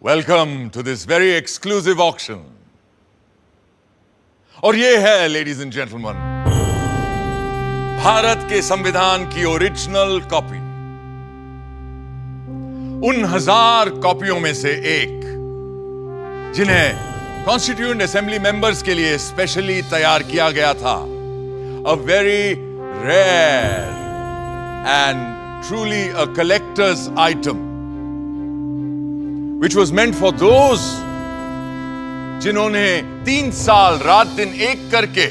Welcome to this very exclusive auction. और ये है, ladies and gentlemen, भारत के संविधान की ओरिजिनल कॉपी। उन 1000 कॉपियों में से एक जिन्हें कॉन्स्टिट्यूएंट असेंबली मेंबर्स के लिए स्पेशली तैयार किया गया था। A very rare and truly a collector's item, which was meant for those जिन्होंने 3 साल रात दिन एक करके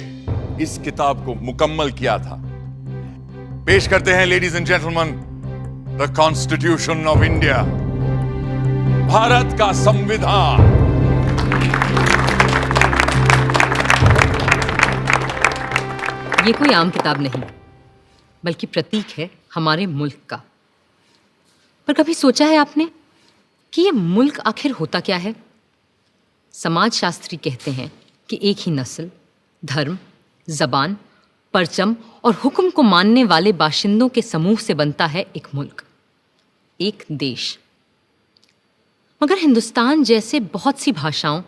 इस किताब को मुकम्मल किया था। पेश करते हैं ladies and gentleman, the constitution of India, Bharat का संविधान। ये कोई आम किताब नहीं, बल्कि प्रतीक है हमारे मुल्क का। पर कभी सोचा है आपने कि ये मुल्क आखिर होता क्या है? समाजशास्त्री कहते हैं कि एक ही नस्ल, धर्म, जबान, परचम और हुक्म को मानने वाले बाशिंदों के समूह से बनता है एक मुल्क, एक देश। मगर हिंदुस्तान जैसे बहुत सी भाषाओं,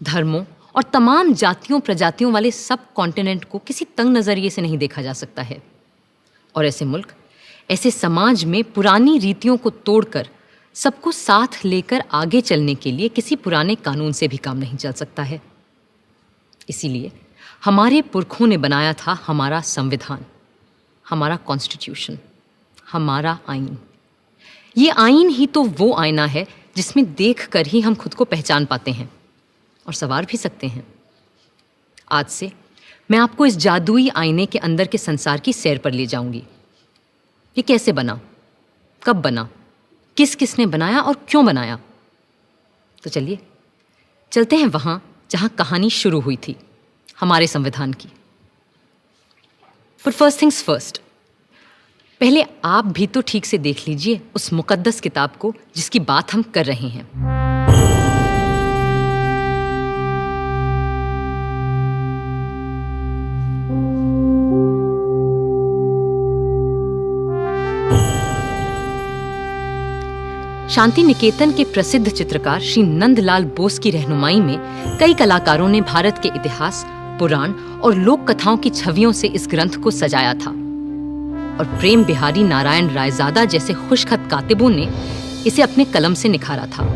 धर्मों और तमाम जातियों प्रजातियों वाले सब कॉन्टिनेंट को किसी तंग नज़रिए से नहीं देखा जा सकता है। और ऐसे मुल्क, ऐसे समाज में पुरानी रीतियों को तोड़कर सबको साथ लेकर आगे चलने के लिए किसी पुराने कानून से भी काम नहीं चल सकता है। इसीलिए हमारे पुरखों ने बनाया था हमारा संविधान, हमारा कॉन्स्टिट्यूशन, हमारा आईन। ये आईन ही तो वो आईना है जिसमें देखकर ही हम खुद को पहचान पाते हैं और संवार भी सकते हैं। आज से मैं आपको इस जादुई आईने के अंदर के संसार की सैर पर ले जाऊंगी। ये कैसे बना, कब बना, किस किसने बनाया और क्यों बनाया? तो चलिए चलते हैं वहां जहां कहानी शुरू हुई थी, हमारे संविधान की। पर फर्स्ट थिंग्स फर्स्ट, पहले आप भी तो ठीक से देख लीजिए उस मुकद्दस किताब को जिसकी बात हम कर रहे हैं। शांति निकेतन के प्रसिद्ध चित्रकार श्री नंदलाल बोस की रहनुमाई में कई कलाकारों ने भारत के इतिहास, पुराण और लोक कथाओं की छवियों से इस ग्रंथ को सजाया था। और प्रेम बिहारी नारायण रायजादा जैसे खुशखत कातिबों ने इसे अपने कलम से निखारा था।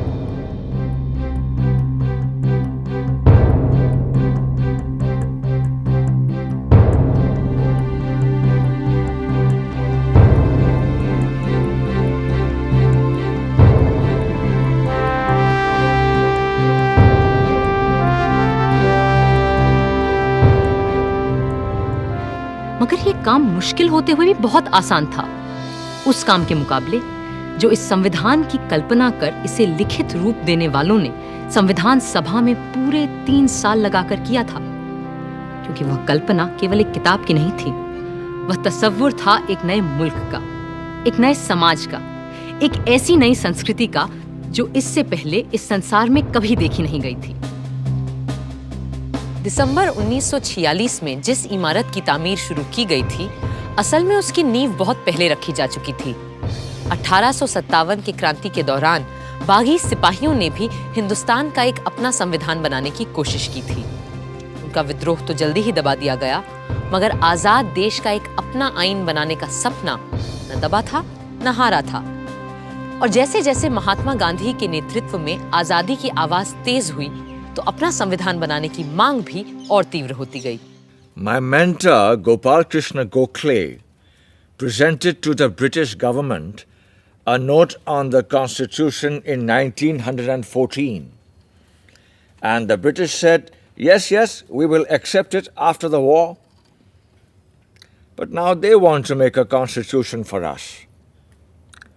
मगर ये काम मुश्किल होते हुए भी बहुत आसान था उस काम के मुकाबले जो इस संविधान की कल्पना कर इसे लिखित रूप देने वालों ने संविधान सभा में पूरे 3 साल लगाकर किया था। क्योंकि वह कल्पना केवल एक किताब की नहीं थी, वह तसव्वुर था एक नए मुल्क का, एक नए समाज का, एक ऐसी नई संस्कृति का जो इससे पहले इस संसार में कभी देखी नहीं गई थी। दिसंबर 1946 में जिस इमारत की तामीर शुरू की गई थी, असल में उसकी नींव बहुत पहले रखी जा चुकी थी। 1857 की क्रांति के दौरान बागी सिपाहियों ने भी हिंदुस्तान का एक अपना संविधान बनाने की कोशिश की थी। उनका विद्रोह तो जल्दी ही दबा दिया गया, मगर आजाद देश का एक अपना आईन बनाने का सपना न दबा था न हारा था। और जैसे जैसे महात्मा गांधी के नेतृत्व में आजादी की आवाज तेज हुई, तो अपना संविधान बनाने की मांग भी और तीव्र होती गई। My mentor Gopal Krishna Gokhale presented to the British government a note on the Constitution in 1914, and the British said, yes, we will accept it after the war. But now they want to make a constitution for us.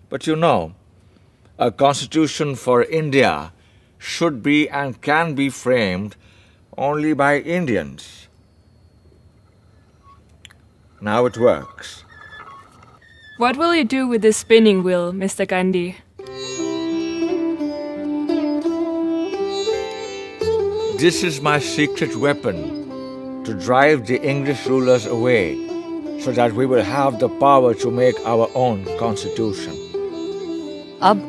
But you know, a constitution for India should be and can be framed only by Indians. Now it works. What will you do with this spinning wheel, Mr. Gandhi? This is my secret weapon to drive the English rulers away so that we will have the power to make our own constitution. अब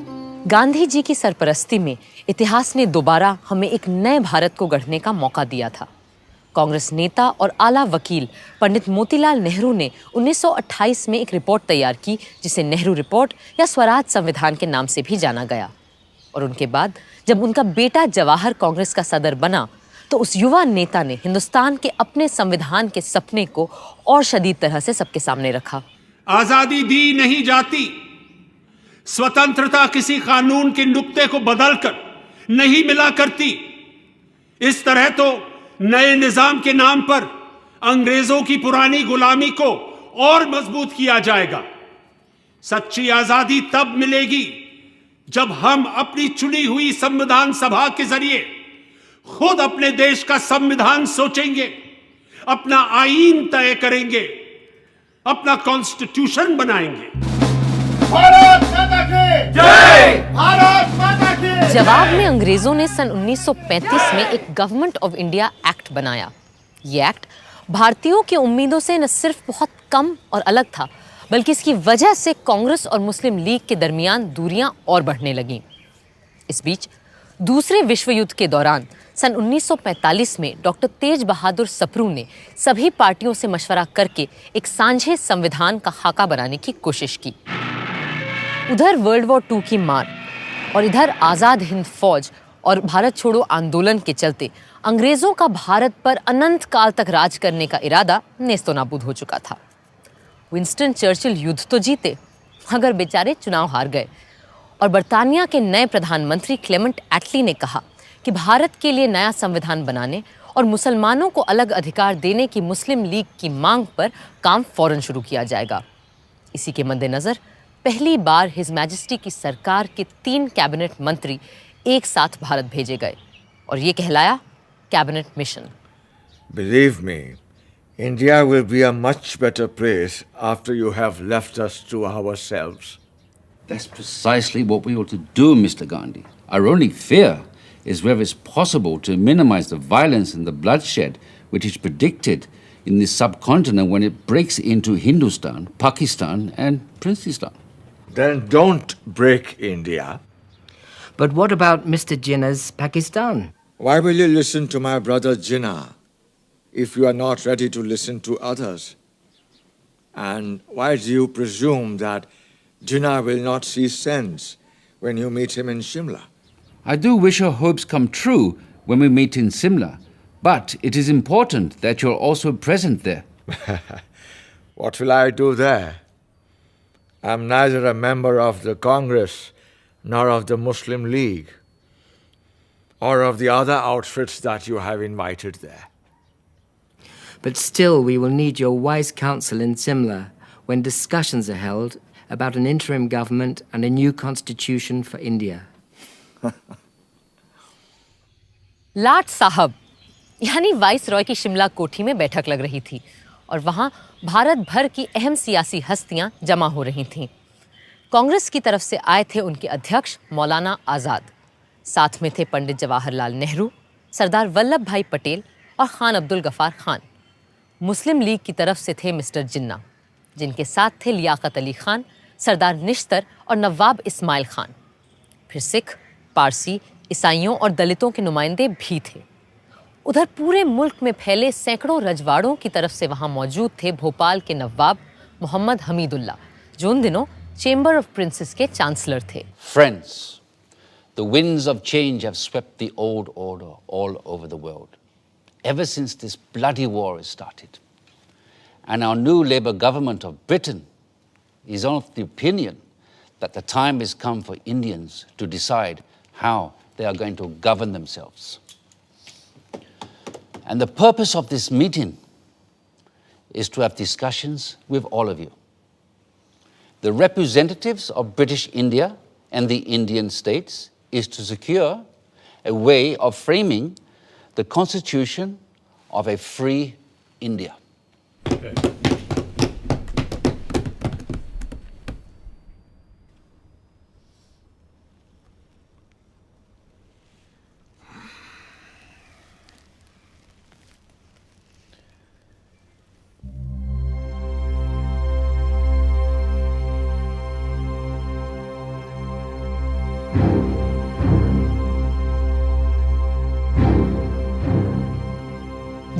गांधी जी की सरपरस्ती में इतिहास ने दोबारा हमें एक नए भारत को गढ़ने का मौका दिया था। कांग्रेस नेता और आला वकील पंडित मोतीलाल नेहरू ने 1928 में एक रिपोर्ट तैयार की जिसे नेहरू रिपोर्ट या स्वराज संविधान के नाम से भी जाना गया। और उनके बाद जब उनका बेटा जवाहर कांग्रेस का सदर बना तो उस युवा नेता ने हिंदुस्तान के अपने संविधान के सपने को और शदीद तरह से सबके सामने रखा। आजादी दी नहीं जाती, स्वतंत्रता किसी कानून के नुक्ते को बदलकर नहीं मिला करती। इस तरह तो नए निजाम के नाम पर अंग्रेजों की पुरानी गुलामी को और मजबूत किया जाएगा। सच्ची आजादी तब मिलेगी जब हम अपनी चुनी हुई संविधान सभा के जरिए खुद अपने देश का संविधान सोचेंगे, अपना आईन तय करेंगे, अपना कॉन्स्टिट्यूशन बनाएंगे। भारत माता की जय! भारत माता की! जवाब में अंग्रेजों ने सन 1935 में एक गवर्नमेंट ऑफ इंडिया एक्ट बनाया। ये एक्ट भारतीयों की उम्मीदों से न सिर्फ बहुत कम और अलग था, बल्कि इसकी वजह से कांग्रेस और मुस्लिम लीग के दरमियान दूरियां और बढ़ने लगीं। इस बीच दूसरे विश्व युद्ध के दौरान सन 1945 में डॉक्टर तेज बहादुर सप्रू ने सभी पार्टियों से मशवरा करके एक सांझे संविधान का खाका बनाने की कोशिश की। उधर वर्ल्ड वॉर II की मार और इधर आज़ाद हिंद फौज और भारत छोड़ो आंदोलन के चलते अंग्रेजों का भारत पर अनंत काल तक राज करने का इरादा नेस्तो नाबूद हो चुका था। विंस्टन चर्चिल युद्ध तो जीते, मगर बेचारे चुनाव हार गए और बर्तानिया के नए प्रधानमंत्री क्लेमेंट एटली ने कहा कि भारत के लिए नया संविधान बनाने और मुसलमानों को अलग अधिकार देने की मुस्लिम लीग की मांग पर काम फौरन शुरू किया जाएगा। इसी के मद्देनजर पहली बार हिज मैजेस्टी की सरकार के 3 कैबिनेट मंत्री एक साथ भारत भेजे गए और ये कहलाया cabinet mission. Believe me, India will be a much better place after you have left us to ourselves. That's precisely what we ought to do, Mr. Gandhi. Our only fear is whether it's possible to minimize the violence and the bloodshed which is predicted in this subcontinent when it breaks into Hindustan, Pakistan, and Princeton. Then don't break India. But what about Mr. Jinnah's Pakistan? Why will you listen to my brother Jinnah if you are not ready to listen to others? And why do you presume that Jinnah will not see sense when you meet him in Shimla? I do wish your hopes come true when we meet in Simla, but it is important that you're also present there. What will I do there? I'm neither a member of the Congress nor of the Muslim League or of the other outfits that you have invited there. But still, we will need your wise counsel in Simla when discussions are held about an interim government and a new constitution for India. लाट साहब यानी vice Roy की शिमला कोठी में बैठक लग रही थी और वहां भारत भर की अहम सियासी हस्तियां जमा हो रही थीं। कांग्रेस की तरफ से आए थे उनके अध्यक्ष मौलाना आज़ाद, साथ में थे पंडित जवाहरलाल नेहरू, सरदार वल्लभ भाई पटेल और खान अब्दुल गफार खान। मुस्लिम लीग की तरफ से थे मिस्टर जिन्ना, जिनके साथ थे लियाकत अली खान, सरदार निश्तर और नवाब इस्माइल खान। फिर सिख, पारसी, ईसाइयों और दलितों के नुमाइंदे भी थे। उधर पूरे मुल्क में फैले सैकड़ों रजवाड़ों की तरफ से वहां मौजूद थे भोपाल के नवाब मोहम्मद हमीदुल्ला, जो उन दिनों चेंबर ऑफ प्रिंसेस के चांसलर थे। Friends, the winds of change have swept the old order all over the world, ever since this bloody war has started. And our new Labour government of Britain is of the opinion that the time has come for Indians to decide how they are going to govern themselves. And the purpose of this meeting is to have discussions with all of you. The representatives of British India and the Indian states is to secure a way of framing the constitution of a free India.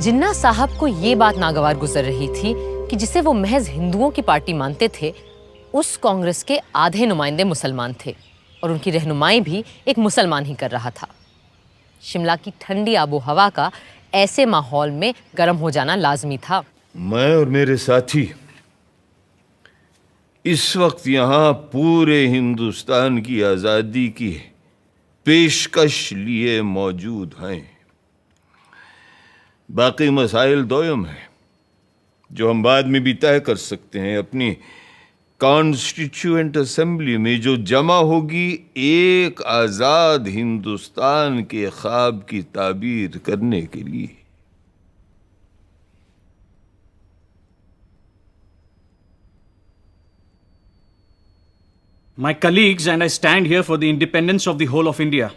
जिन्ना साहब को ये बात नागवार गुजर रही थी कि जिसे वो महज हिंदुओं की पार्टी मानते थे, उस कांग्रेस के आधे नुमाइंदे मुसलमान थे और उनकी रहनुमाई भी एक मुसलमान ही कर रहा था। शिमला की ठंडी आबो हवा का ऐसे माहौल में गर्म हो जाना लाजमी था। मैं और मेरे साथी इस वक्त यहाँ पूरे हिंदुस्तान की आज़ादी की पेशकश लिए मौजूद हैं। बाकी मसाइल दोयम हैं जो हम बाद में भी तय कर सकते हैं। अपनी कॉन्स्टिट्यूएंट असेंबली में जो जमा होगी एक आज़ाद हिंदुस्तान के ख्वाब की ताबीर करने के लिए। My colleagues and I stand here for the independence of the whole of India.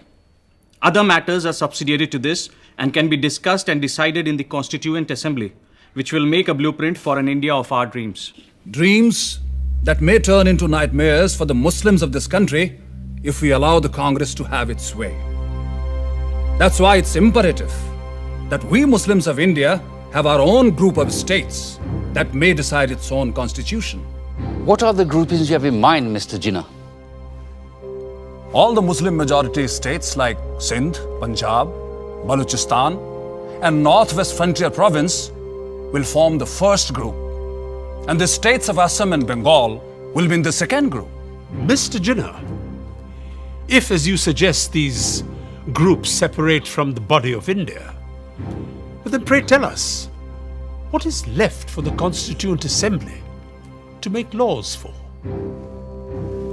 Other matters are subsidiary to this and can be discussed and decided in the Constituent Assembly, which will make a blueprint for an India of our dreams. Dreams that may turn into nightmares for the Muslims of this country if we allow the Congress to have its way. That's why it's imperative that we Muslims of India have our own group of states that may decide its own constitution. What are the groupings you have in mind, Mr. Jinnah? All the Muslim majority states like Sindh, Punjab, Balochistan, and Northwest Frontier Province will form the first group. And the states of Assam and Bengal will be in the second group. Mr. Jinnah, if, as you suggest, these groups separate from the body of India, then pray tell us, what is left for the Constituent Assembly to make laws for?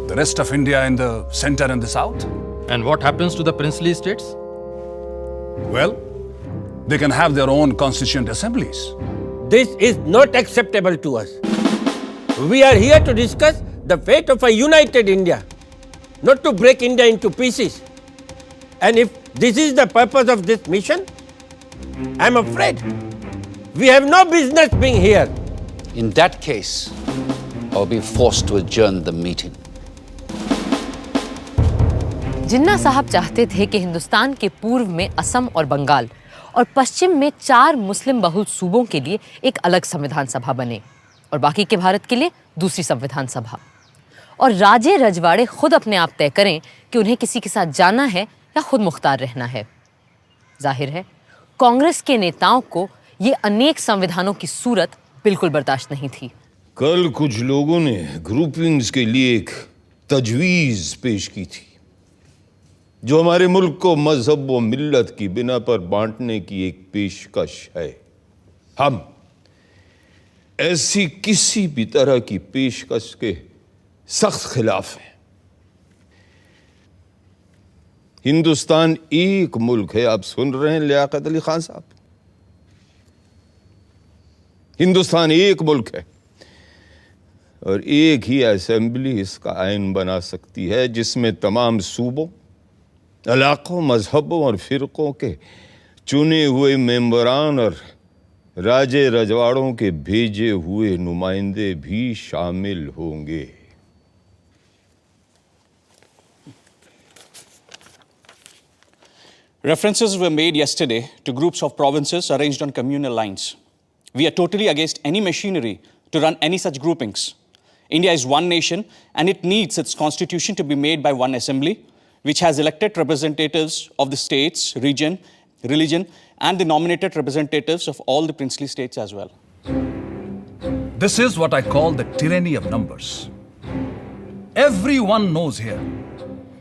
The rest of India in the center and the south? And what happens to the princely states? Well, they can have their own constituent assemblies. This is not acceptable to us. We are here to discuss the fate of a united India, not to break India into pieces. And if this is the purpose of this mission, I'm afraid we have no business being here. In that case, I'll be forced to adjourn the meeting. जिन्ना साहब चाहते थे कि हिंदुस्तान के पूर्व में असम और बंगाल और पश्चिम में 4 मुस्लिम बहुल सूबों के लिए एक अलग संविधान सभा बने और बाकी के भारत के लिए दूसरी संविधान सभा, और राजे रजवाड़े खुद अपने आप तय करें कि उन्हें किसी के साथ जाना है या खुद मुख्तार रहना है। जाहिर है कांग्रेस के नेताओं को ये अनेक संविधानों की सूरत बिल्कुल बर्दाश्त नहीं थी। कल कुछ लोगों ने ग्रुपिंग्स के लिए एक तजवीज़ पेश की थी जो हमारे मुल्क को मजहब व मिल्लत की बिना पर बांटने की एक पेशकश है। हम ऐसी किसी भी तरह की पेशकश के सख्त खिलाफ हैं। हिंदुस्तान एक मुल्क है, आप सुन रहे हैं लियाकत अली खान साहब, हिंदुस्तान एक मुल्क है और एक ही असेंबली इसका आइन बना सकती है जिसमें तमाम सूबों, इलाकों, मजहबों और फिरकों के चुने हुए मेंबरान और राजे रजवाड़ों के भेजे हुए नुमाइंदे भी शामिल होंगे। References were made yesterday to groups of provinces arranged on communal lines. We are totally against any machinery to run any such groupings. India is one nation and it needs its constitution to be made by one assembly, which has elected representatives of the states, region, religion, and the nominated representatives of all the princely states as well. This is what I call the tyranny of numbers. Everyone knows here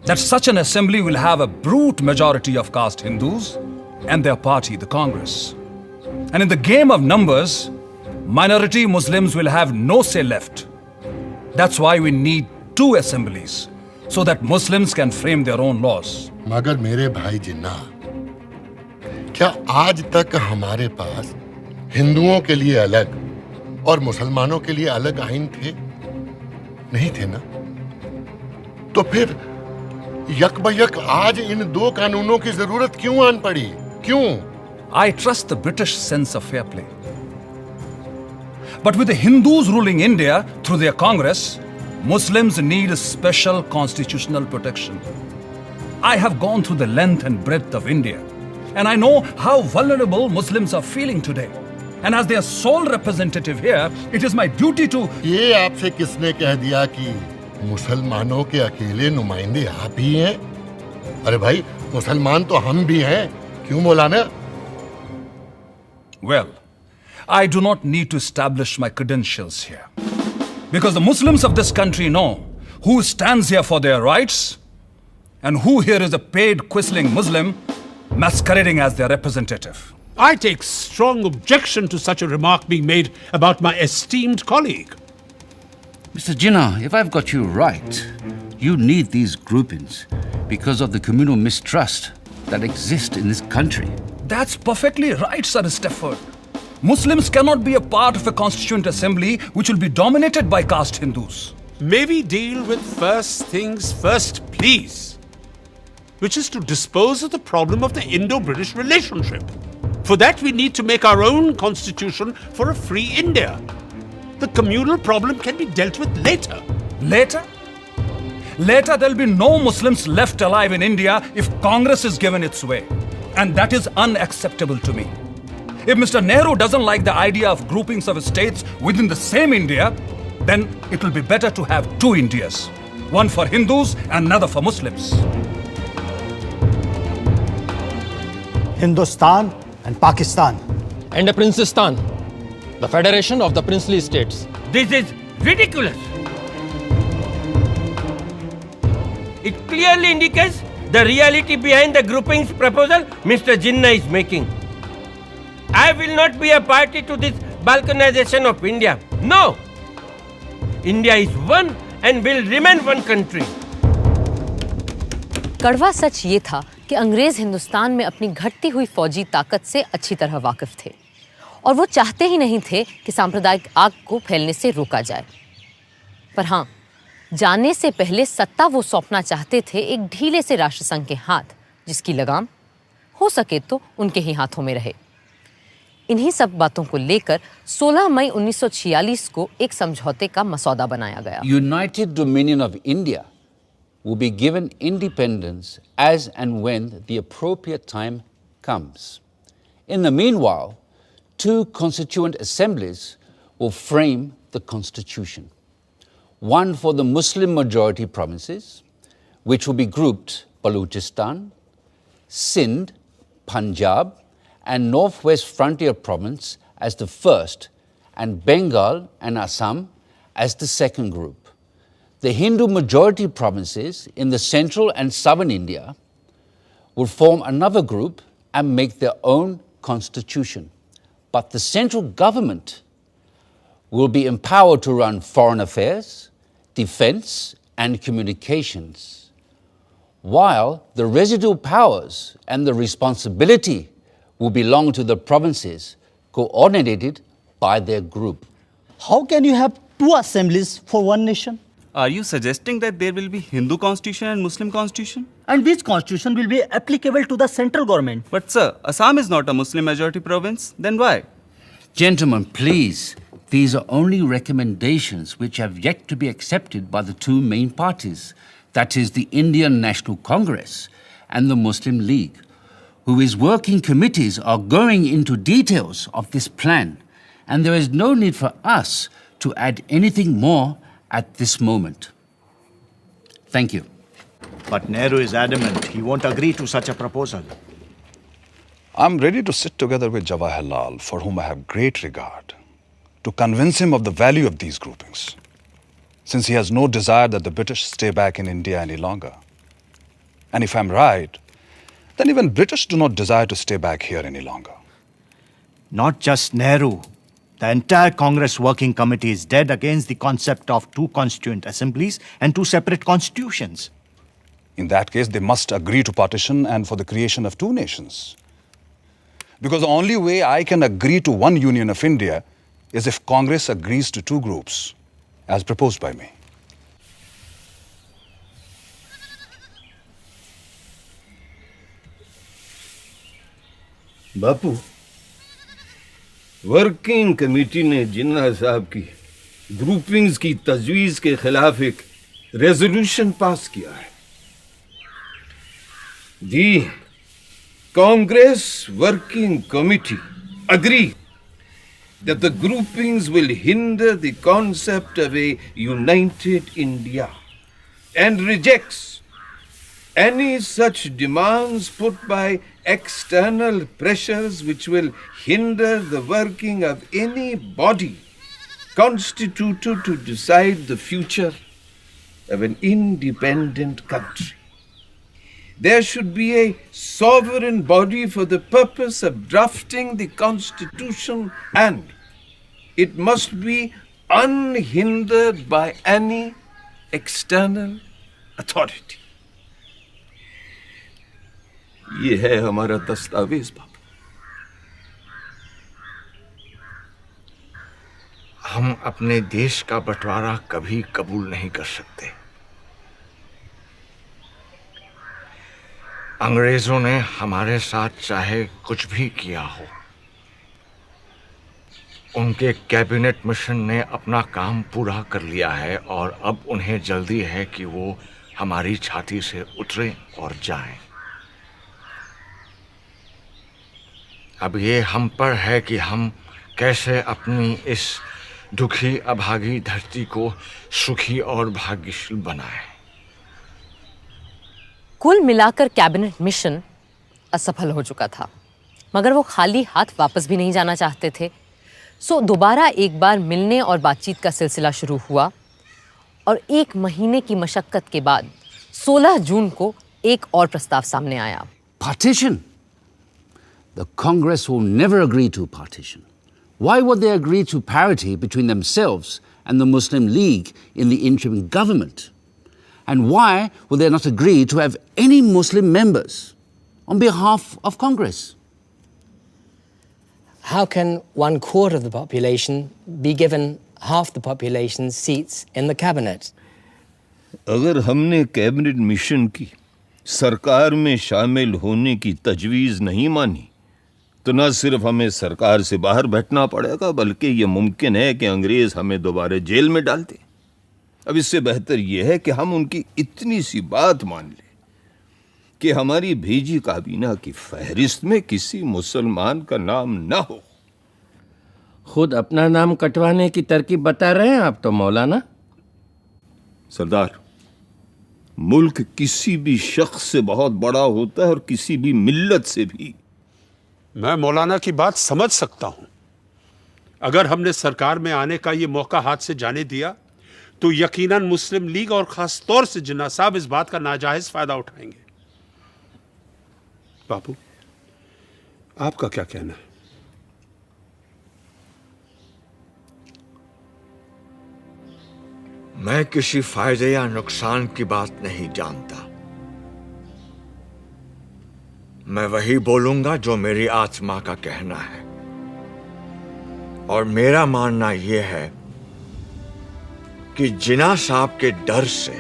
that such an assembly will have a brute majority of caste Hindus and their party, the Congress. And in the game of numbers, minority Muslims will have no say left. That's why we need 2 assemblies, so that Muslims can frame their own laws. मगर मेरे भाई जिन्ना, क्या आज तक हमारे पास हिंदुओं के लिए अलग और मुसलमानों के लिए अलग आइन थे? नहीं थे ना? तो फिर यक आज इन 2 कानूनों की जरूरत क्यों आन पड़ी? क्यों? I trust the British sense of fair play. But with the Hindus ruling India through their Congress, Muslims need a special constitutional protection. I have gone through the length and breadth of India And I know how vulnerable Muslims are feeling today. And as their sole representative here, it is my duty to... ये आपसे किसने कह दिया कि मुसलमानों के अकेले नुमाइंदे आप ही हैं? अरे भाई, मुसलमान तो हम भी हैं, क्यों मौलाना? Well, I do not need to establish my credentials here. Because the Muslims of this country know who stands here for their rights and who here is a paid quisling Muslim masquerading as their representative. I take strong objection to such a remark being made about my esteemed colleague. Mr. Jinnah, if I've got you right, you need these groupings because of the communal mistrust that exists in this country. That's perfectly right, Sir Stafford. Muslims cannot be a part of a constituent assembly which will be dominated by caste Hindus. May we deal with first things first, please, which is to dispose of the problem of the Indo-British relationship. For that, we need to make our own constitution for a free India. The communal problem can be dealt with later. Later? Later, there'll be no Muslims left alive in India if Congress is given its way. And that is unacceptable to me. If Mr. Nehru doesn't like the idea of groupings of states within the same India, then it will be better to have two Indias. One for Hindus and another for Muslims. Hindustan and Pakistan. And a Princestan, the federation of the princely states. This is ridiculous. It clearly indicates the reality behind the groupings proposal Mr. Jinnah is making. I will not be a party to this balkanization of India. No! India is one and will remain one country. कड़वा सच ये था कि अंग्रेज हिंदुस्तान में अपनी घटती हुई फौजी ताकत से अच्छी तरह वाकिफ थे और वो चाहते ही नहीं थे कि सांप्रदायिक आग को फैलने से रोका जाए। पर हाँ, जाने से पहले सत्ता वो सौंपना चाहते थे एक ढीले से राष्ट्रसंघ के हाथ, जिसकी लगाम हो सके तो उनके ही हाथों में रहे। इन्हीं सब बातों को लेकर 16 मई 1946 को एक समझौते का मसौदा बनाया गया। United Dominion of India will be given independence as and when the appropriate time comes. In the meanwhile, two constituent assemblies will frame the constitution. One for the Muslim majority provinces, which will be grouped Balochistan, Sindh, Punjab, and Northwest Frontier Province as the first, and Bengal and Assam as the second group. The Hindu majority provinces in the central and southern India will form another group and make their own constitution. But the central government will be empowered to run foreign affairs, defense, and communications, while the residual powers and the responsibility will belong to the provinces coordinated by their group. How can you have two assemblies for one nation? Are you suggesting that there will be Hindu constitution and Muslim constitution? And which constitution will be applicable to the central government? But sir, Assam is not a Muslim majority province. Then why? Gentlemen, please, these are only recommendations which have yet to be accepted by the two main parties, that is the Indian National Congress and the Muslim League, whose working committees are going into details of this plan, and there is no need for us to add anything more at this moment. Thank you. But Nehru is adamant he won't agree to such a proposal. I'm ready to sit together with Jawaharlal, for whom I have great regard, to convince him of the value of these groupings, since he has no desire that the British stay back in India any longer. And if I'm right, then even British do not desire to stay back here any longer. Not just Nehru. The entire Congress Working Committee is dead against the concept of two constituent assemblies and two separate constitutions. In that case, they must agree to partition and for the creation of two nations. Because the only way I can agree to one union of India is if Congress agrees to two groups, as proposed by me. Bapu, working committee ने जिन्ना साहब की groupings की तजवीज़ के खिलाफ एक resolution pass किया है। Congress Working Committee agree that the groupings will hinder the concept of a united India and rejects any such demands put by external pressures which will hinder the working of any body constituted to decide the future of an independent country. There should be a sovereign body for the purpose of drafting the Constitution, and it must be unhindered by any external authority. ये है हमारा दस्तावेज बाबू। हम अपने देश का बंटवारा कभी कबूल नहीं कर सकते। अंग्रेजों ने हमारे साथ चाहे कुछ भी किया हो, उनके कैबिनेट मिशन ने अपना काम पूरा कर लिया है और अब उन्हें जल्दी है कि वो हमारी छाती से उतरे और जाएं। अब ये हम पर है कि हम कैसे अपनी इस दुखी अभागी धरती को सुखी और भाग्यशील बनाएं। कुल मिलाकर कैबिनेट मिशन असफल हो चुका था, मगर वो खाली हाथ वापस भी नहीं जाना चाहते थे। सो दोबारा एक बार मिलने और बातचीत का सिलसिला शुरू हुआ और 1 महीने की मशक्कत के बाद 16 जून को एक और प्रस्ताव सामने आया। Partition? The Congress will never agree to partition. Why would they agree to parity between themselves and the Muslim League in the interim government? And why will they not agree to have any Muslim members on behalf of Congress? How can 1/4 of the population be given half the population's seats in the cabinet? अगर हमने cabinet mission की सरकार में शामिल होने की तजवीज़ नहीं मानी तो न सिर्फ हमें सरकार से बाहर बैठना पड़ेगा, बल्कि ये मुमकिन है कि अंग्रेज हमें दोबारा जेल में डाल दें। अब इससे बेहतर यह है कि हम उनकी इतनी सी बात मान लें कि हमारी भेजी काबीना की फहरिस्त में किसी मुसलमान का नाम ना हो। खुद अपना नाम कटवाने की तरकीब बता रहे हैं आप तो मौलाना। सरदार, मुल्क किसी भी शख्स से बहुत बड़ा होता है और किसी भी मिल्लत से भी। मैं मौलाना की बात समझ सकता हूं। अगर हमने सरकार में आने का ये मौका हाथ से जाने दिया तो यकीनन मुस्लिम लीग और खास तौर से जिन्ना साहब इस बात का नाजायज फायदा उठाएंगे। बापू, आपका क्या कहना है? मैं किसी फायदे या नुकसान की बात नहीं जानता। मैं वही बोलूंगा जो मेरी आत्मा का कहना है, और मेरा मानना यह है कि जिन्ना साहब के डर से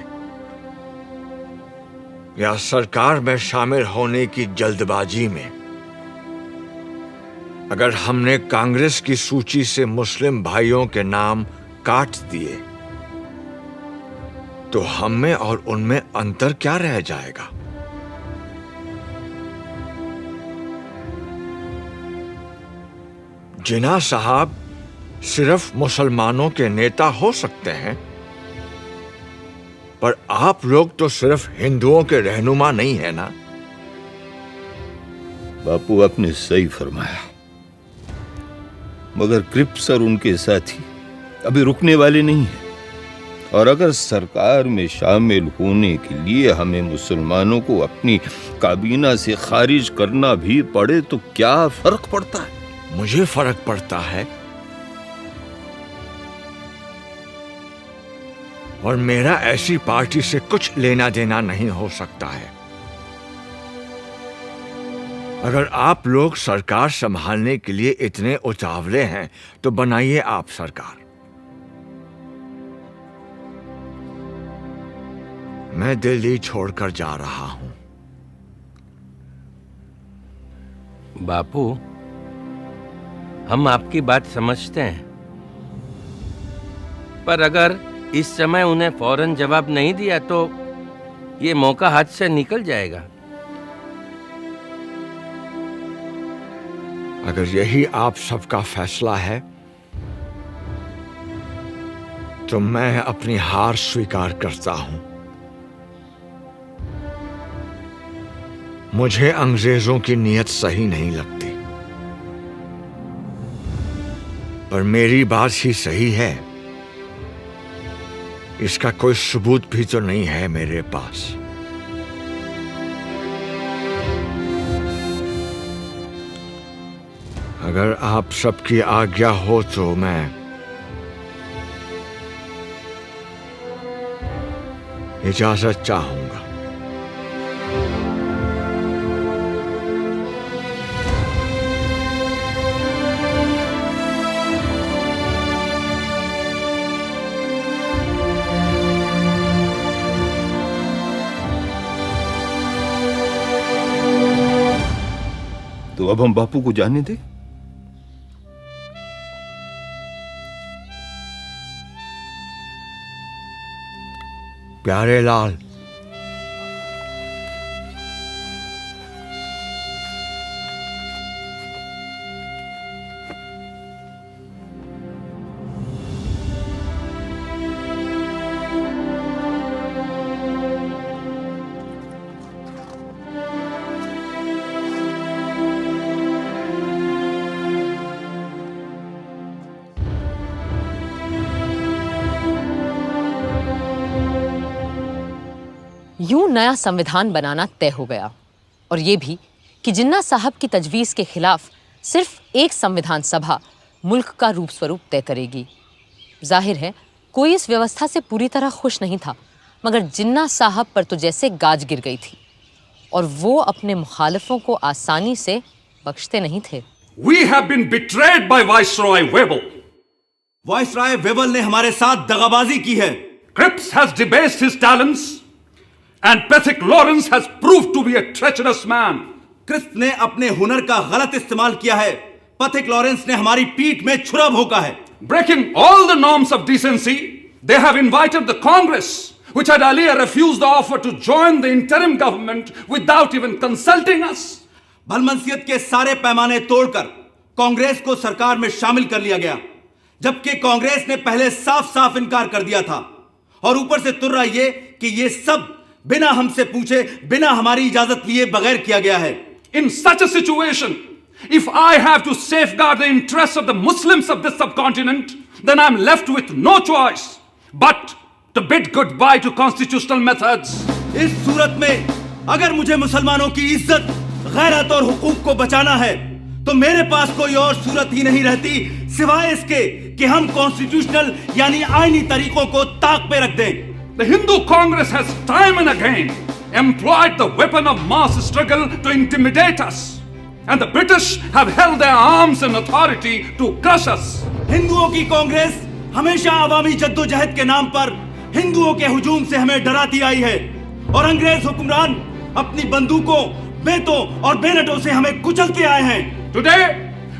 या सरकार में शामिल होने की जल्दबाजी में अगर हमने कांग्रेस की सूची से मुस्लिम भाइयों के नाम काट दिए तो हम में और उनमें अंतर क्या रह जाएगा? जिन्ना साहब सिर्फ मुसलमानों के नेता हो सकते हैं, पर आप लोग तो सिर्फ हिंदुओं के रहनुमा नहीं है ना। बापू, आपने सही फरमाया, मगर क्रिप्स और उनके साथी अभी रुकने वाले नहीं हैं, और अगर सरकार में शामिल होने के लिए हमें मुसलमानों को अपनी काबीना से खारिज करना भी पड़े तो क्या फर्क पड़ता है? मुझे फर्क पड़ता है, और मेरा ऐसी पार्टी से कुछ लेना देना नहीं हो सकता है। अगर आप लोग सरकार संभालने के लिए इतने उतावले हैं तो बनाइए आप सरकार। मैं दिल्ली छोड़कर जा रहा हूं। बापू, हम आपकी बात समझते हैं, पर अगर इस समय उन्हें फौरन जवाब नहीं दिया तो ये मौका हाथ से निकल जाएगा। अगर यही आप सबका फैसला है तो मैं अपनी हार स्वीकार करता हूं। मुझे अंग्रेजों की नीयत सही नहीं लगती, पर मेरी बात ही सही है। इसका कोई सबूत भी तो नहीं है मेरे पास। अगर आप सबकी आज्ञा हो तो मैं इजाजत चाहूंगा। तो अब हम बापू को जाने दें। प्यारे लाल, यूं नया संविधान बनाना तय हो गया, और ये भी कि जिन्ना साहब की तजवीज़ के खिलाफ सिर्फ एक संविधान सभा मुल्क का रूप स्वरूप तय करेगी। जाहिर है कोई इस व्यवस्था से पूरी तरह खुश नहीं था, मगर जिन्ना साहब पर तो जैसे गाज गिर गई थी, और वो अपने मुखालिफों को आसानी से बख्शते नहीं थे। We have been betrayed by Viceroy Webble. Viceroy Wavell ने हमारे साथ दगाबाजी की है। Cripps has debased his talents, and Pethick Lawrence has proved to be a treacherous man. Crisp ने अपने हुनर का गलत इस्तेमाल किया है। पथिक लॉरेंस ने हमारी पीठ में छुरा भोंका है। Breaking all the norms of decency, they have invited the Congress, which had earlier refused the offer to join the interim government without even consulting us. भलमनसियत के सारे पैमाने तोड़कर कांग्रेस को सरकार में शामिल कर लिया गया, जबकि कांग्रेस ने पहले साफ साफ इनकार कर दिया था। और ऊपर से तुर्रा ये कि ये सब बिना हमसे पूछे, बिना हमारी इजाजत लिए बगैर किया गया है। In such a situation, if I have to safeguard the interests of the Muslims of this subcontinent, then I'm left with no choice but to bid goodbye to constitutional methods. इस सूरत में अगर मुझे मुसलमानों की इज्जत, गैरत और हुकूक को बचाना है, तो मेरे पास कोई और सूरत ही नहीं रहती सिवाय इसके कि हम कॉन्स्टिट्यूशनल यानी आईनी तरीकों को ताक पे रख दें। The Hindu Congress has time and again employed the weapon of mass struggle to intimidate us, and the British have held their arms and authority to crush us. हिंदुओं की कांग्रेस हमेशा अवामी जद्दोजहद के नाम पर हिंदुओं के हुजूम से हमें डराती आई है, और अंग्रेज हुक्मरान अपनी बंदूकों, बेतों और बेनटों से हमें कुचलते आए हैं। Today,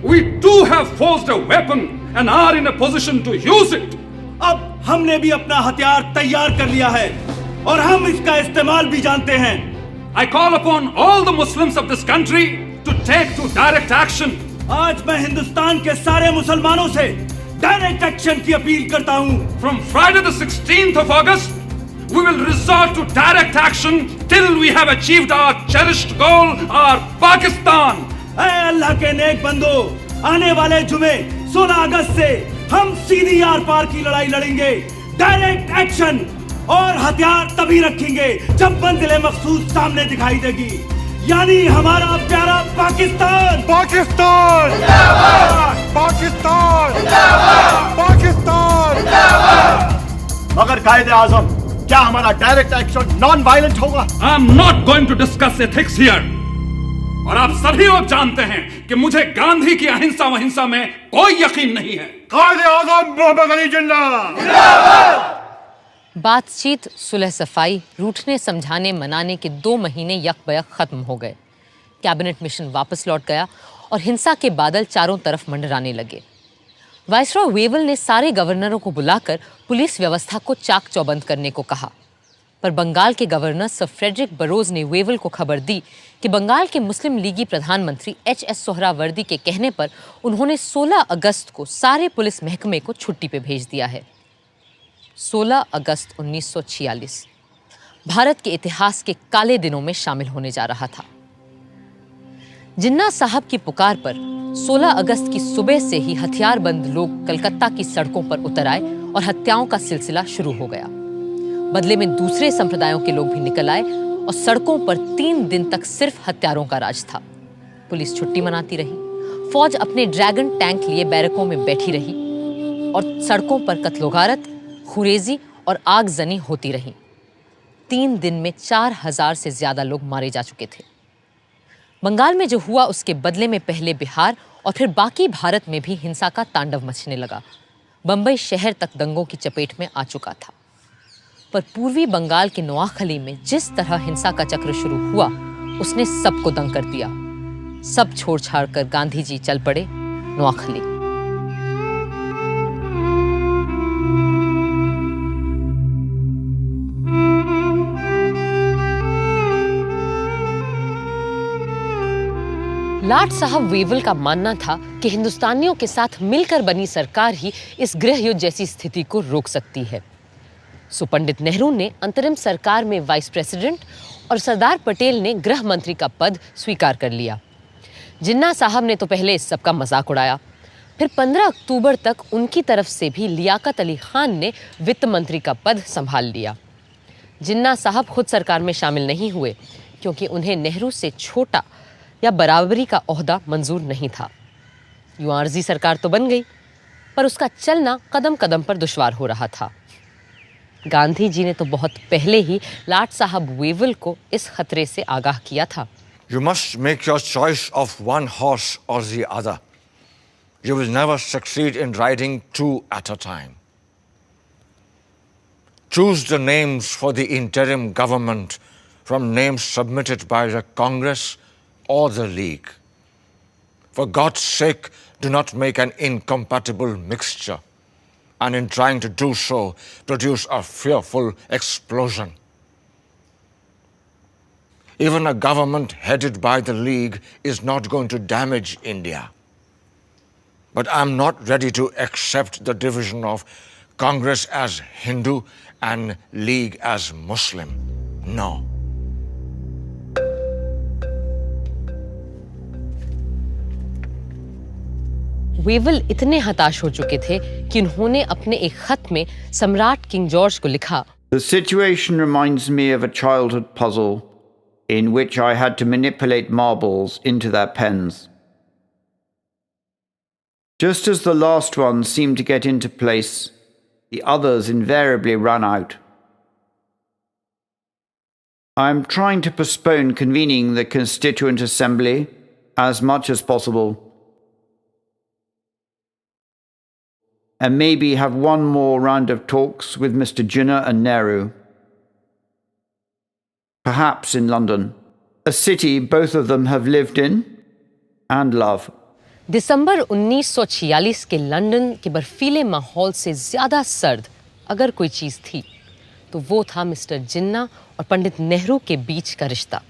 we too have forged a weapon and are in a position to use it. अब हमने भी अपना हथियार तैयार कर लिया है और हम इसका इस्तेमाल भी जानते हैं। I call upon all the Muslims of this country to take to direct action. आज मैं हिंदुस्तान के सारे मुसलमानों से डायरेक्ट एक्शन की अपील करता हूँ। From Friday the 16th of August, we will resort to direct action till we have achieved our cherished goal, our Pakistan. ऐ अल्लाह के नेक बंदो, आने वाले जुमे 16 अगस्त से हम सीधी आर पार की लड़ाई लड़ेंगे। डायरेक्ट एक्शन और हथियार तभी रखेंगे जब मंजिल मखसूस सामने दिखाई देगी, यानी हमारा प्यारा पाकिस्तान। पाकिस्तान पाकिस्तान पाकिस्तान। मगर कायदे आजम, क्या हमारा डायरेक्ट एक्शन नॉन वायलेंट होगा? I am not going to discuss ethics here. और आप सभी लोग जानते हैं कि मुझे गांधी की अहिंसा वहिंसा में कोई यकीन नहीं है। कायदे आजम मोहम्मद अली जिन्ना। बातचीत, सुलह सफाई, रूठने समझाने मनाने के 2 महीने यकबयक खत्म हो गए। कैबिनेट मिशन वापस लौट गया और हिंसा के बादल चारों तरफ मंडराने लगे। वाइसरॉय वेबल ने सारे गवर्नरों को बुलाकर पुलिस व्यवस्था को चाक चौबंद करने को कहा। पर बंगाल के गवर्नर सर फ्रेडरिक बरोज ने वेवल को खबर दी कि बंगाल के मुस्लिम लीगी प्रधानमंत्री एच.एस. सोहरावर्दी के कहने पर उन्होंने 16 अगस्त को सारे पुलिस महकमे को छुट्टी पे भेज दिया है। 16 अगस्त 1946 भारत के इतिहास के काले दिनों में शामिल होने जा रहा था। जिन्ना साहब की पुकार पर 16 अगस्त की सुबह से ही हथियारबंद लोग कलकत्ता की सड़कों पर उतर आए और हत्याओं का सिलसिला शुरू हो गया। बदले में दूसरे संप्रदायों के लोग भी निकल आए और सड़कों पर 3 दिन तक सिर्फ हत्यारों का राज था। पुलिस छुट्टी मनाती रही, फौज अपने ड्रैगन टैंक लिए बैरकों में बैठी रही और सड़कों पर कत्लोगारत, खुरेजी और आगजनी होती रही। 3 दिन में 4000 से ज्यादा लोग मारे जा चुके थे। बंगाल में जो हुआ उसके बदले में पहले बिहार और फिर बाकी भारत में भी हिंसा का तांडव मचने लगा। बंबई शहर तक दंगों की चपेट में आ चुका था। पर पूर्वी बंगाल के नोआखली में जिस तरह हिंसा का चक्र शुरू हुआ उसने सबको दंग कर दिया। सब छोड़ छाड़ कर गांधी जी चल पड़े नोआखली। लाट साहब वेवल का मानना था कि हिंदुस्तानियों के साथ मिलकर बनी सरकार ही इस गृह युद्ध जैसी स्थिति को रोक सकती है। सो पंडित नेहरू ने अंतरिम सरकार में वाइस प्रेसिडेंट और सरदार पटेल ने गृह मंत्री का पद स्वीकार कर लिया। जिन्ना साहब ने तो पहले इस सब का मजाक उड़ाया, फिर 15 अक्टूबर तक उनकी तरफ से भी लियाकत अली खान ने वित्त मंत्री का पद संभाल लिया। जिन्ना साहब खुद सरकार में शामिल नहीं हुए क्योंकि उन्हें नेहरू से छोटा या बराबरी का ओहदा मंजूर नहीं था। यूं आर्जी सरकार तो बन गई, पर उसका चलना कदम कदम पर दुश्वार हो रहा था। गांधी जी ने तो बहुत पहले ही लाट साहब वेवल को इस खतरे से आगाह किया था। You must make your choice of one horse or the other. You will never succeed in riding 2 at a time. Choose the names for the interim government from names submitted by the Congress or the League. For God's sake, do not make an incompatible mixture, and in trying to do so, produce a fearful explosion. Even a government headed by the League is not going to damage India. But I'm not ready to accept the division of Congress as Hindu and League as Muslim. No. Wavell इतने हताश हो चुके थे कि उन्होंने अपने एक खत में सम्राट किंग जॉर्ज को लिखा, The situation reminds me of a childhood puzzle in which I had to manipulate marbles into their pens. Just as the last one seemed to get into place, the others invariably ran out. I am trying to postpone convening the Constituent Assembly as much as possible, and maybe have one more round of talks with Mr. Jinnah and Nehru. Perhaps in London, a city both of them have lived in and love. दिसंबर 1946 के London के बर्फीले माहौल से ज्यादा सर्द अगर कोई चीज थी तो वो था मिस्टर जिन्ना और पंडित नेहरू के बीच का रिश्ता।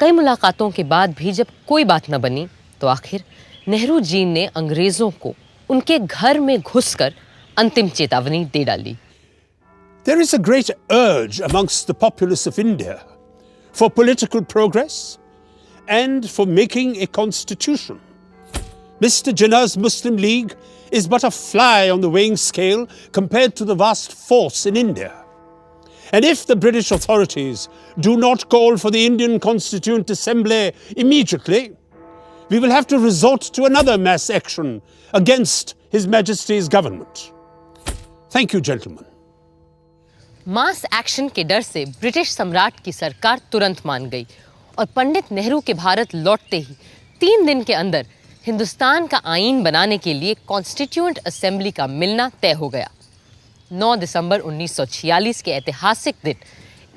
कई मुलाकातों के बाद भी जब कोई बात न बनी तो आखिर नेहरू जी ने अंग्रेजों को उनके घर में घुसकर अंतिम चेतावनी दे डाली। There is a great urge amongst the populace of India for political progress and for making a constitution. Mr. Jinnah's Muslim League is but a fly on the weighing scale compared to the vast force in India. And if the British authorities do not call for the Indian Constituent Assembly immediately, we will have to resort to another mass action against His Majesty's government. Thank you, gentlemen. Mass action के डर से British सम्राट की सरकार तुरंत मान गई और पंडित नेहरू के भारत लौटते ही 3 दिन के अंदर हिंदुस्तान का आईन बनाने के लिए कॉन्स्टिट्यूएंट असेंबली का मिलना तय हो गया। 9 दिसंबर 1946 के ऐतिहासिक दिन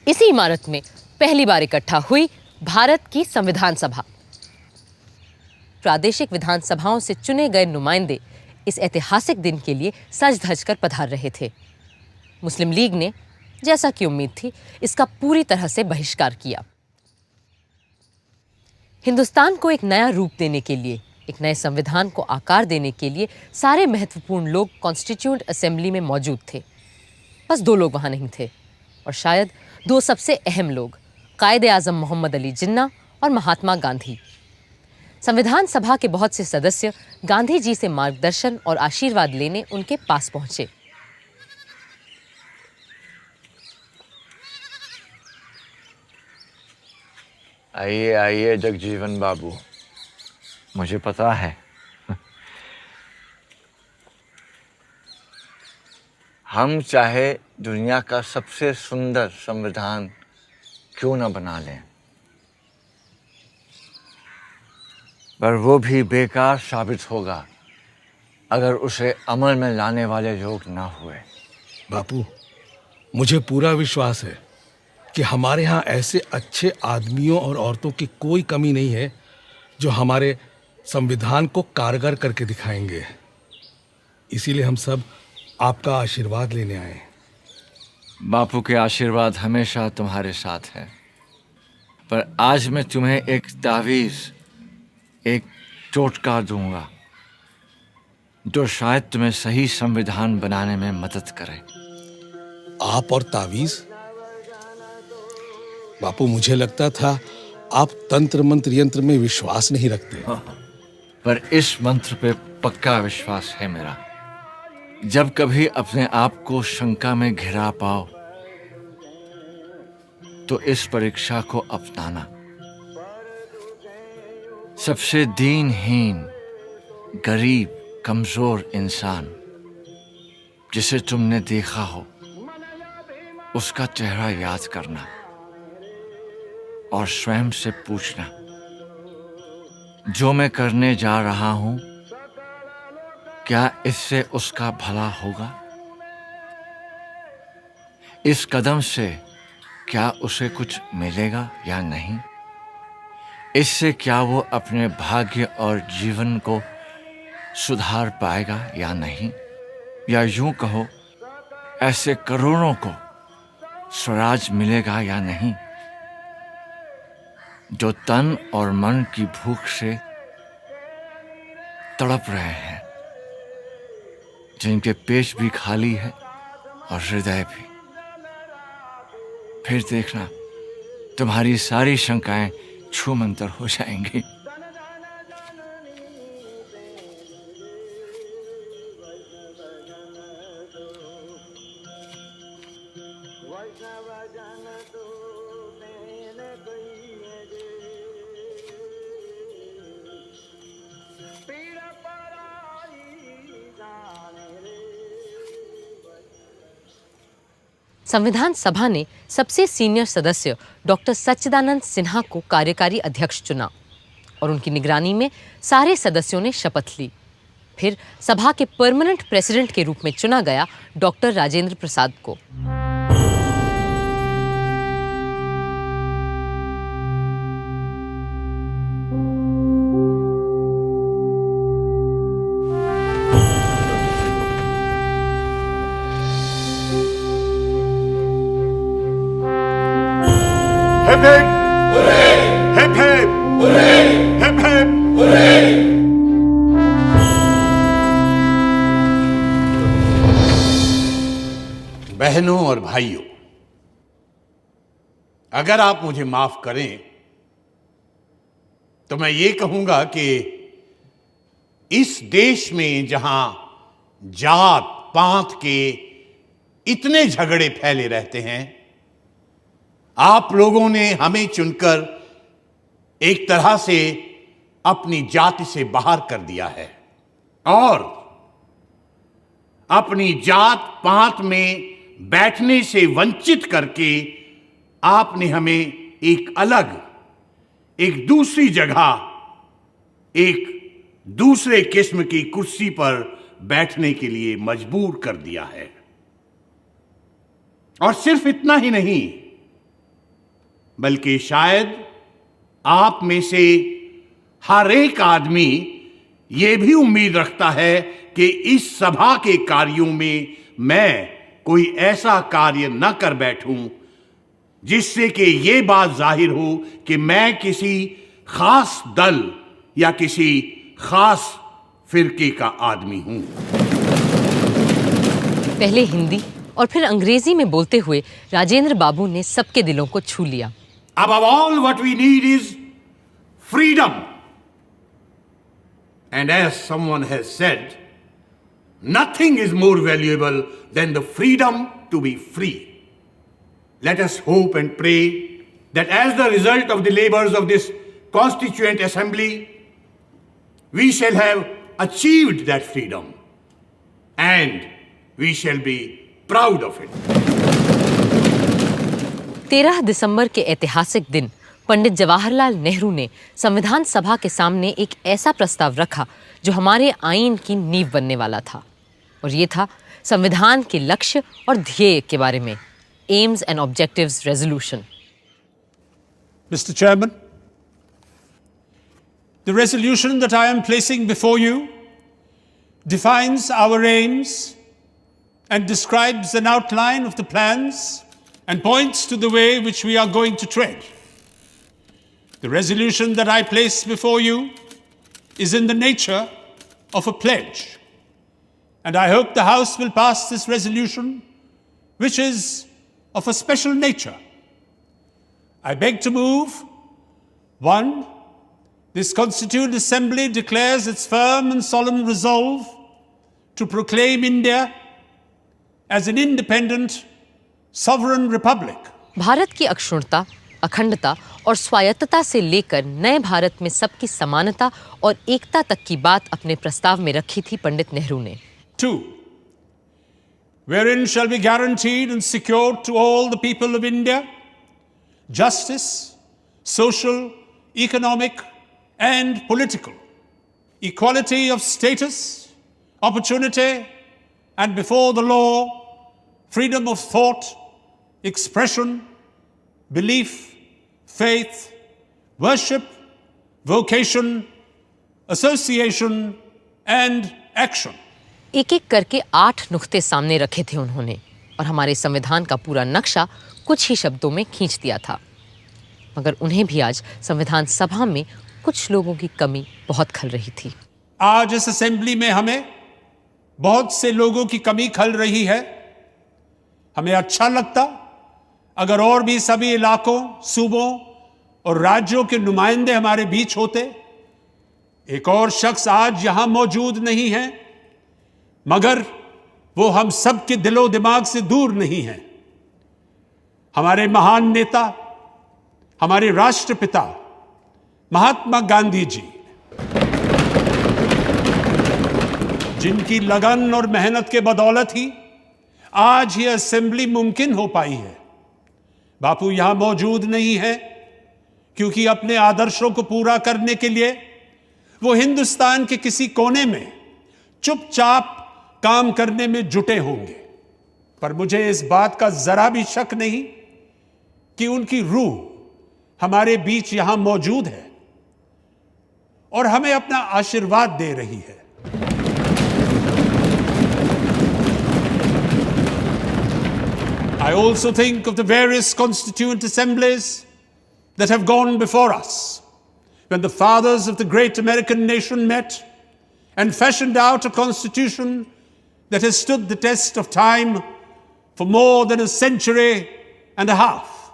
इसी इमारत में पहली बार इकट्ठा हुई भारत की संविधान सभा। प्रादेशिक विधानसभाओं से चुने गए नुमाइंदे इस ऐतिहासिक दिन के लिए सज धज कर पधार रहे थे। मुस्लिम लीग ने जैसा कि उम्मीद थी, इसका पूरी तरह से बहिष्कार किया। हिंदुस्तान को एक नया रूप देने के लिए, एक नए संविधान को आकार देने के लिए सारे महत्वपूर्ण लोग कॉन्स्टिट्यूएंट असेंबली में मौजूद थे। बस 2 लोग वहां नहीं थे, और शायद 2 सबसे अहम लोग, कायदे आजम मोहम्मद अली जिन्ना और महात्मा गांधी। संविधान सभा के बहुत से सदस्य गांधी जी से मार्गदर्शन और आशीर्वाद लेने उनके पास पहुंचे। आइए आइए जगजीवन बाबू, मुझे पता है हम चाहे दुनिया का सबसे सुंदर संविधान क्यों न बना लें, पर वो भी बेकार साबित होगा अगर उसे अमल में लाने वाले लोग ना हुए। बापू, मुझे पूरा विश्वास है कि हमारे यहाँ ऐसे अच्छे आदमियों और औरतों की कोई कमी नहीं है जो हमारे संविधान को कारगर करके दिखाएंगे। इसीलिए हम सब आपका आशीर्वाद लेने आए। बापू के आशीर्वाद हमेशा तुम्हारे साथ है, पर आज मैं तुम्हें एक तावीज़, एक टोटका दूंगा जो शायद तुम्हें सही संविधान बनाने में मदद करे। आप और तावीज़? बापू, मुझे लगता था आप तंत्र मंत्र यंत्र में विश्वास नहीं रखते। पर इस मंत्र पे पक्का विश्वास है मेरा। जब कभी अपने आप को शंका में घिरा पाओ तो इस परीक्षा को अपनाना। सबसे दीनहीन, गरीब, कमजोर इंसान जिसे तुमने देखा हो, उसका चेहरा याद करना और स्वयं से पूछना, जो मैं करने जा रहा हूं, क्या इससे उसका भला होगा? इस कदम से क्या उसे कुछ मिलेगा या नहीं? इससे क्या वो अपने भाग्य और जीवन को सुधार पाएगा या नहीं? या यूं कहो, ऐसे करोड़ों को स्वराज मिलेगा या नहीं जो तन और मन की भूख से तड़प रहे हैं, जिनके पेट भी खाली है और हृदय भी। फिर देखना, तुम्हारी सारी शंकाएं छूमंतर हो जाएंगी। संविधान सभा ने सबसे सीनियर सदस्य डॉक्टर सच्चिदानंद सिन्हा को कार्यकारी अध्यक्ष चुना और उनकी निगरानी में सारे सदस्यों ने शपथ ली। फिर सभा के परमानेंट प्रेसिडेंट के रूप में चुना गया डॉक्टर राजेंद्र प्रसाद को। Hip hip! Hooray! Hip hip! Hooray! Hip hip! Hooray! बहनों और भाइयों, अगर आप मुझे माफ करें तो मैं ये कहूंगा कि इस देश में जहां जात पात के इतने झगड़े फैले रहते हैं, आप लोगों ने हमें चुनकर एक तरह से अपनी जाति से बाहर कर दिया है और अपनी जात पात में बैठने से वंचित करके आपने हमें एक अलग, एक दूसरी जगह, एक दूसरे किस्म की कुर्सी पर बैठने के लिए मजबूर कर दिया है। और सिर्फ इतना ही नहीं, बल्कि शायद आप में से हर एक आदमी यह भी उम्मीद रखता है कि इस सभा के कार्यों में मैं कोई ऐसा कार्य न कर बैठूं जिससे कि ये बात जाहिर हो कि मैं किसी खास दल या किसी खास फिरके का आदमी हूं। पहले हिंदी और फिर अंग्रेजी में बोलते हुए राजेंद्र बाबू ने सबके दिलों को छू लिया। Above all, what we need is freedom. And as someone has said, nothing is more valuable than the freedom to be free. Let us hope and pray that as the result of the labors of this Constituent Assembly, we shall have achieved that freedom and we shall be proud of it. 13 दिसंबर के ऐतिहासिक दिन पंडित जवाहरलाल नेहरू ने संविधान सभा के सामने एक ऐसा प्रस्ताव रखा जो हमारे आईन की नींव बनने वाला था, और ये था संविधान के लक्ष्य और ध्येय के बारे में, AIIMS and objectives resolution. Mr. Chairman, the resolution that I am placing before you defines our aims and describes an outline of the plans and points to the way which we are going to tread. The resolution that I place before you is in the nature of a pledge, and I hope the House will pass this resolution, which is of a special nature. I beg to move, 1, this Constituent Assembly declares its firm and solemn resolve to proclaim India as an independent, sovereign republic. Bharat की अक्षुण्णता, अखंडता और स्वायत्तता से लेकर नए भारत में सबकी समानता और एकता तक की बात अपने प्रस्ताव में रखी थी पंडित नेहरू ने। 2, wherein shall be guaranteed and secured to all the people of India justice, social, economic, and political, equality of status, opportunity, and before the law, freedom of thought, expression, belief, faith, worship, vocation, association, and action. एक एक करके 8 नुक्ते सामने रखे थे उन्होंने, और हमारे संविधान का पूरा नक्शा कुछ ही शब्दों में खींच दिया था। मगर उन्हें भी आज संविधान सभा में कुछ लोगों की कमी बहुत खल रही थी। आज इस असेंबली में हमें बहुत से लोगों की कमी खल रही है। हमें अच्छा लगता अगर और भी सभी इलाकों, सूबों और राज्यों के नुमाइंदे हमारे बीच होते। एक और शख्स आज यहां मौजूद नहीं है, मगर वो हम सब के दिलो दिमाग से दूर नहीं है। हमारे महान नेता, हमारे राष्ट्रपिता महात्मा गांधी जी, जिनकी लगन और मेहनत के बदौलत ही आज ये असेंबली मुमकिन हो पाई है। बापू यहां मौजूद नहीं है क्योंकि अपने आदर्शों को पूरा करने के लिए वो हिंदुस्तान के किसी कोने में चुपचाप काम करने में जुटे होंगे। पर मुझे इस बात का जरा भी शक नहीं कि उनकी रूह हमारे बीच यहां मौजूद है और हमें अपना आशीर्वाद दे रही है। I also think of the various constituent assemblies that have gone before us, when the fathers of the great American nation met and fashioned out a constitution that has stood the test of time for more than a century and a half.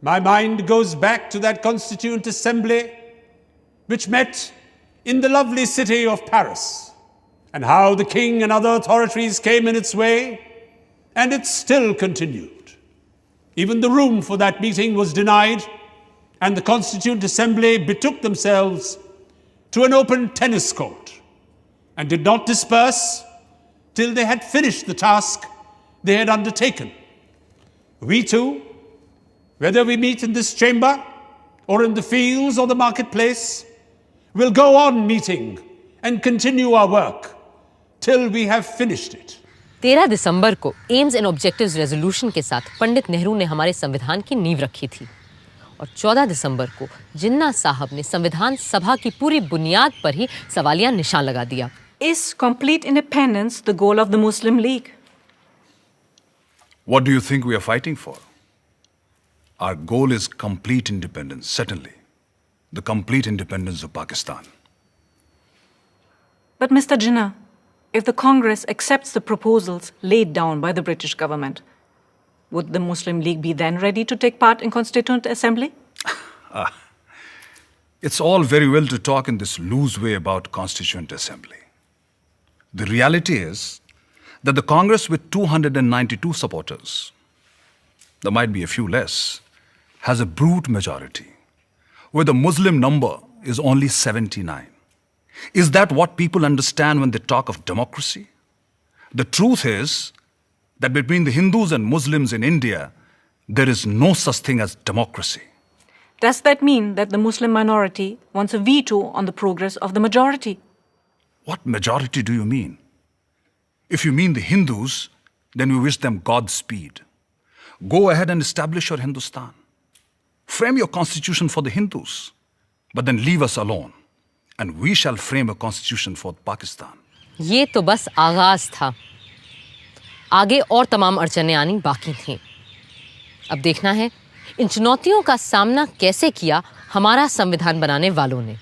My mind goes back to that Constituent Assembly which met in the lovely city of Paris, and how the king and other authorities came in its way, and it still continued. Even the room for that meeting was denied, and the Constituent Assembly betook themselves to an open tennis court and did not disperse till they had finished the task they had undertaken. We too, whether we meet in this chamber or in the fields or the marketplace, will go on meeting and continue our work till we have finished it. 13 दिसंबर को AIIMS and objectives resolution के साथ पंडित नेहरू ने हमारे संविधान की नींव रखी थी, और 14 दिसंबर को जिन्ना साहब ने संविधान सभा की पूरी बुनियाद पर ही सवालिया निशान लगा दिया। Is complete independence the goal of the Muslim League? What do you think we are fighting for? Our goal is complete independence, certainly. The complete independence of Pakistan. But Mr. Jinnah, if the Congress accepts the proposals laid down by the British government, would the Muslim League be then ready to take part in Constituent Assembly? It's all very well to talk in this loose way about Constituent Assembly. The reality is that the Congress with 292 supporters, there might be a few less, has a brute majority, where the Muslim number is only 79. Is that what people understand when they talk of democracy? The truth is that between the Hindus and Muslims in India, there is no such thing as democracy. Does that mean that the Muslim minority wants a veto on the progress of the majority? What majority do you mean? If you mean the Hindus, then we wish them Godspeed. Go ahead and establish your Hindustan. Frame your constitution for the Hindus, but then leave us alone, and we shall frame a constitution for Pakistan. ये तो बस आगाज था। आगे और तमाम अड़चनें आनी बाकी थीं। अब देखना है इन चुनौतियों का सामना कैसे किया हमारा संविधान बनाने वालों ने।